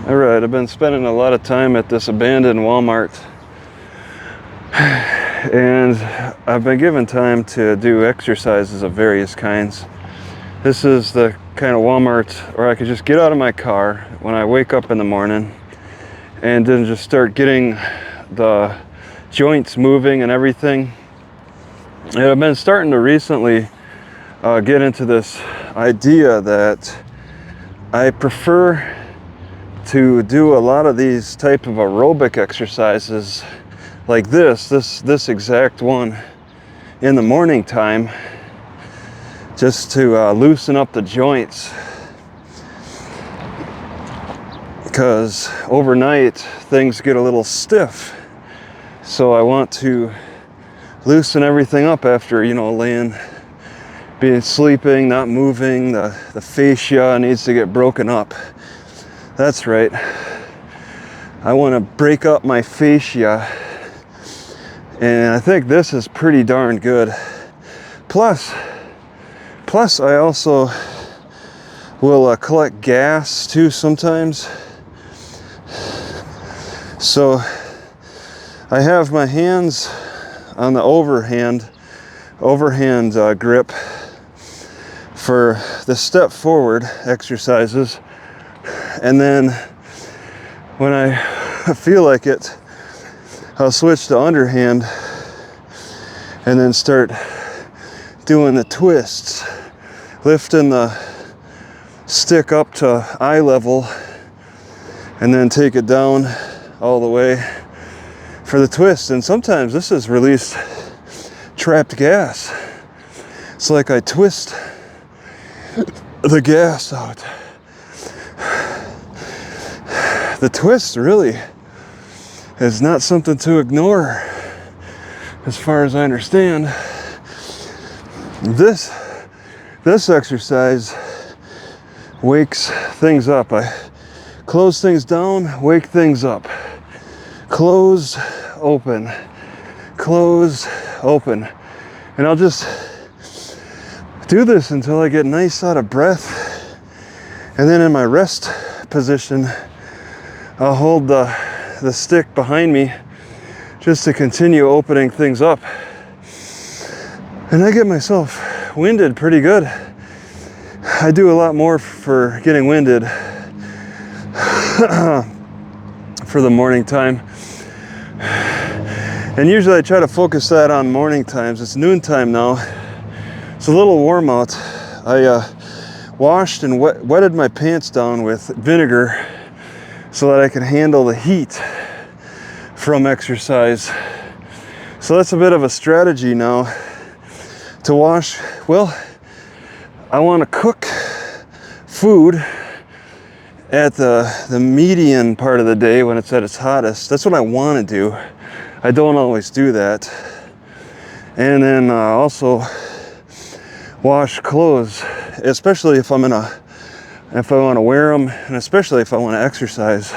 Alright, I've been spending a lot of time at this abandoned Walmart, and I've been given time to do exercises of various kinds. This is the kind of Walmart where I could just get out of my car when I wake up in the morning and then just start getting the joints moving and everything. And I've been starting to recently get into this idea that I prefer to do a lot of these type of aerobic exercises like this exact one in the morning time, just to loosen up the joints, because overnight things get a little stiff. So I want to loosen everything up after, sleeping, not moving. The fascia needs to get broken up. That's right. I want to break up my fascia, and I think this is pretty darn good. Plus I also will collect gas too sometimes. So I have my hands on the overhand grip for the step forward exercises. And then when I feel like it, I'll switch to underhand and then start doing the twists, lifting the stick up to eye level and then take it down all the way for the twist. And sometimes this has released trapped gas. It's like I twist the gas out. The twist really is not something to ignore, as far as I understand. This exercise wakes things up. I close things down, wake things up. Close, open, close, open. And I'll just do this until I get nice out of breath. And then in my rest position, I'll hold the stick behind me just to continue opening things up. And I get myself winded pretty good. I do a lot more for getting winded for the morning time. And usually I try to focus that on morning times. It's noontime now. It's a little warm out. I washed and wetted my pants down with vinegar so that I can handle the heat from exercise. So that's a bit of a strategy now to wash. Well, I want to cook food at the median part of the day when it's at its hottest. That's what I want to do. I don't always do that. And then also wash clothes, especially if I want to wear them, and especially if I want to exercise,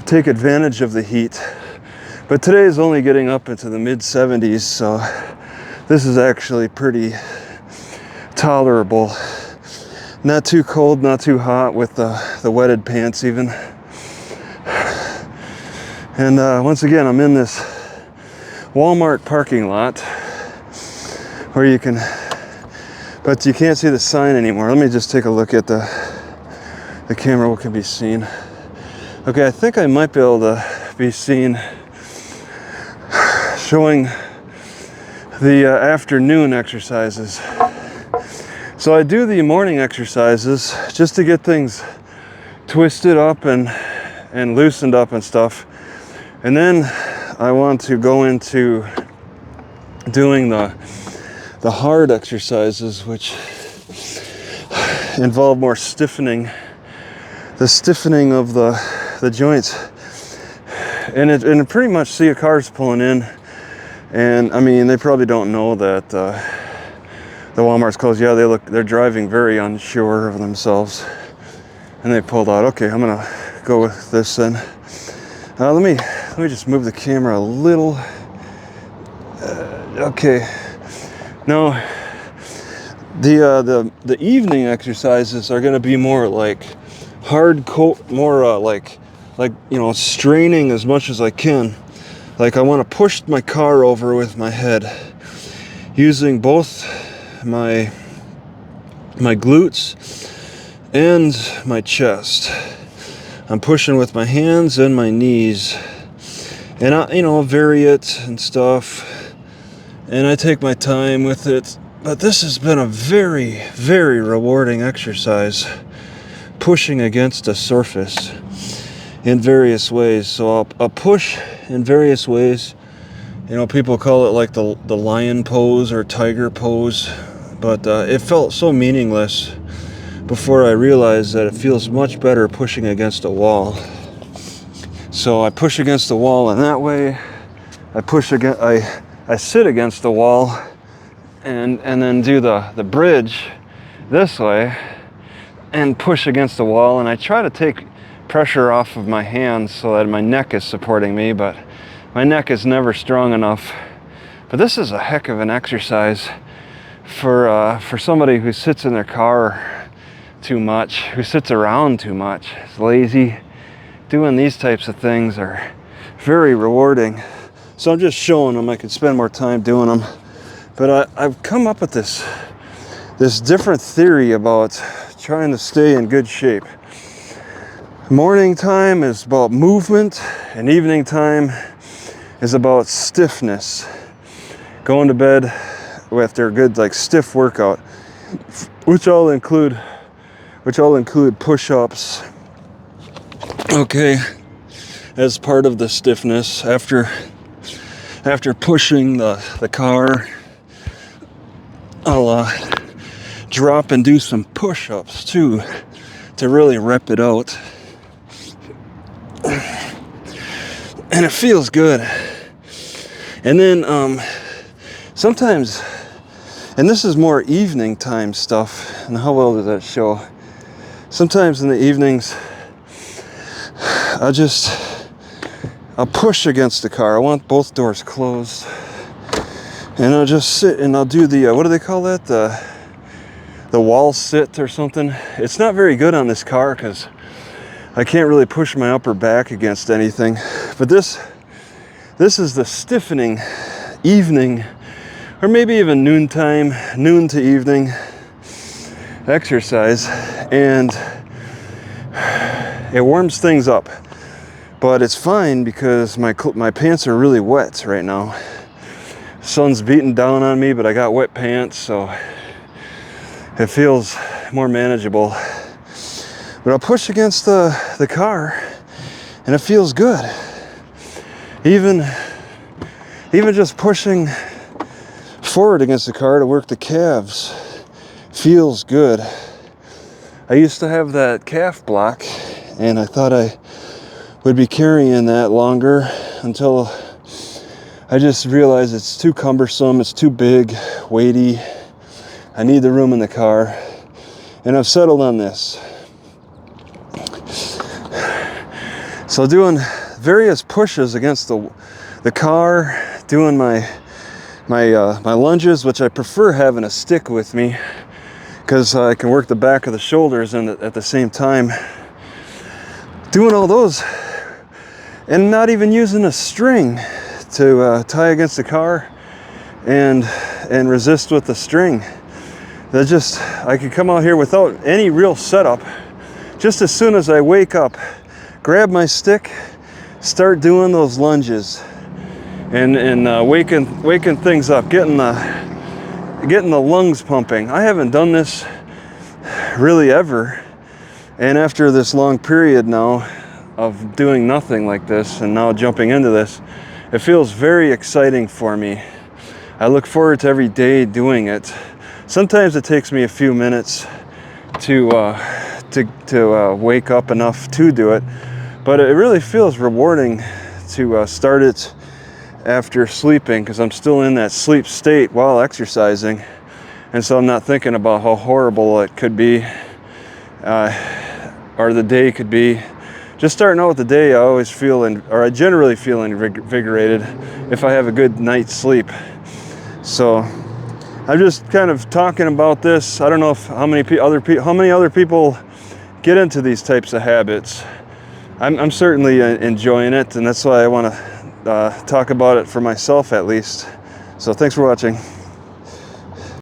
take advantage of the heat. But today is only getting up into the mid 70s, so this is actually pretty tolerable. Not too cold, not too hot with the wetted pants even. And once again, I'm in this Walmart parking lot where but you can't see the sign anymore. Let me just take a look at the camera, what can be seen. Okay, I think I might be able to be seen showing the afternoon exercises. So I do the morning exercises just to get things twisted up and loosened up and stuff. And then I want to go into doing the hard exercises, which involve more stiffening, the stiffening of the joints. And pretty much see cars pulling in, and I mean, they probably don't know that the Walmart's closed. Yeah, they're driving very unsure of themselves, and they pulled out. Okay, I'm gonna go with this then. Let me just move the camera a little. Okay. Now, The evening exercises are going to be more like more like straining as much as I can. Like I want to push my car over with my head, using both my glutes and my chest. I'm pushing with my hands and my knees, and I vary it and stuff, and I take my time with it. But this has been a very, very rewarding exercise, pushing against a surface in various ways. So I'll push in various ways. People call it like the lion pose or tiger pose, but it felt so meaningless before I realized that it feels much better pushing against a wall. So I push against the wall in that way. I sit against the wall and then do the bridge this way and push against the wall, and I try to take pressure off of my hands so that my neck is supporting me, but my neck is never strong enough. But this is a heck of an exercise for somebody who sits in their car too much, who sits around too much, is lazy. Doing these types of things are very rewarding. So I'm just showing them. I could spend more time doing them. But I've come up with this different theory about trying to stay in good shape. Morning time is about movement, and evening time is about stiffness. Going to bed after a good stiff workout, which all include push-ups. Okay, as part of the stiffness after pushing the car, I'll drop and do some push-ups too to really rep it out, and it feels good. And then sometimes, and this is more evening time stuff, and how well does that show? Sometimes in the evenings I'll push against the car. I want both doors closed, and I'll just sit and I'll do the what do they call that, the wall sit or something. It's not very good on this car because I can't really push my upper back against anything. But this is the stiffening evening, or maybe even noon to evening exercise, and it warms things up. But it's fine because my pants are really wet right now. Sun's beating down on me, but I got wet pants, so it feels more manageable. But I'll push against the car, and it feels good. Even just pushing forward against the car to work the calves feels good. I used to have that calf block, and I thought I would be carrying that longer until I just realized it's too cumbersome, it's too big, weighty. I need the room in the car, and I've settled on this. So doing various pushes against the car, doing my lunges, which I prefer having a stick with me because I can work the back of the shoulders and at the same time. Doing all those and not even using a string to tie against the car and resist with the string. I could come out here without any real setup. Just as soon as I wake up, grab my stick, start doing those lunges, and waking things up, getting the lungs pumping. I haven't done this really ever, and after this long period now of doing nothing like this and now jumping into this, it feels very exciting for me. I look forward to every day doing it. Sometimes it takes me a few minutes to wake up enough to do it, but it really feels rewarding to start it after sleeping, because I'm still in that sleep state while exercising, and so I'm not thinking about how horrible it could be or the day could be. Just starting out with the day, I generally feel invigorated if I have a good night's sleep. So I'm just kind of talking about this. I don't know if how many other people get into these types of habits. I'm certainly enjoying it, and that's why I want to talk about it for myself at least. So thanks for watching.